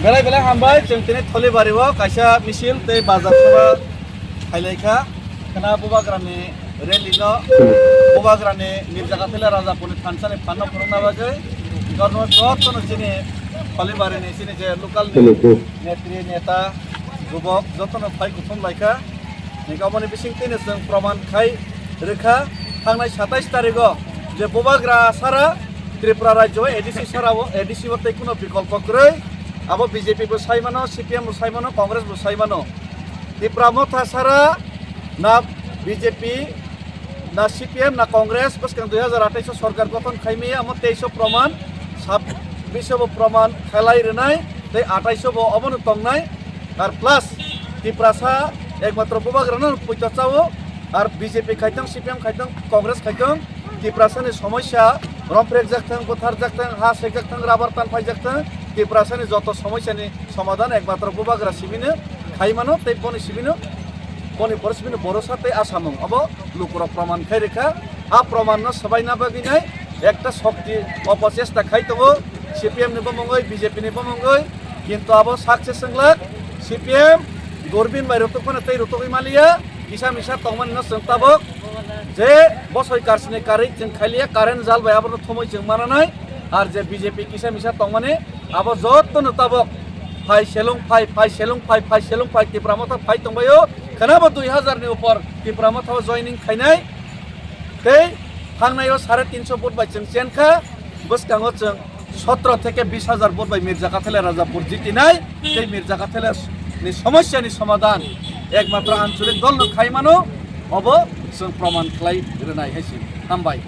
Belai belai hambai cengtini tholi bariwo kaisa misil tei bazar saba khailaika kana bubagrani relino bubagrani nirjagathila rajapurni thansani phanno phurungna bagai gorno jottono jini tholi barini sini je local netri neta jubok jottono phai kuthum laika nigamoni bisingtini jeng proman khai rekha thangnai 27 tarikho je bubagra sara Tripura rajyo ADC sarao ADC bote kuno bikolpo kroi abo BJP bo saimano CPM bo saimano Congress bo saimano Tripura motha sara na BJP na CPM na Congress boskan 2028 সরকার গঠন খাইমি amo 23 প্রমাণ 26 bo প্রমাণ খেলাই রেনাই tei 28 bo obonu tongnai ar plus Tripura sa একমাত্র বুবাগ্রানো পয়তা চাও আর BJP খাইতং CPM খাইতং Congress খাইতং Tripura sani সমস্যা রমপ্রেক জাকতং কোথার জাকতং হা সেক জাকতং rubber তান phi জাকতং Tripura sani যত সমস্যানি সমাধান একমাত্র বুবাগ্রা সিবিনো খাইমানো tei boni sibino boni porosibino borosa tei asamong abo lukura প্রমাণ খাই রেখা আ প্রমাণ no সবাই না বাগিনাই একটা শক্তি অপচেষ্টা খাইতবো CPM ni bomongoi BJP ni bomongoi কিন্তু abo সাকসেস সংলাক CPM গরবিন বাই রতকনে tei রতকই মালিয়া কিসা মিসা তংমান no সংতাবক যে বসই কারসিনে কারি जों খাইলিয়া কারেন্ট জাল বাই আবনো থমই जों মানানাই আর যে BJP কিসা মিসা তংমানে abo jottono tabok phai selong phai Tripura motha phai tongbayo khanabo 2000 ni upor Tripura motha joining khainai tei thangnayo 350 vote বাই जों চেনখা বসকাঙ্গো जों 17 থেকে 20000 ভোট বাই মির্জাকাথেলা রাজাপুর জিতিনাই tei মির্জাকাথেলা ni সমস্যানি সমাধান একমাত্র আঞ্চলিক দল no খাইমানো অব जों প্রমাণ খাই রেনাই হাইছি হামবাই।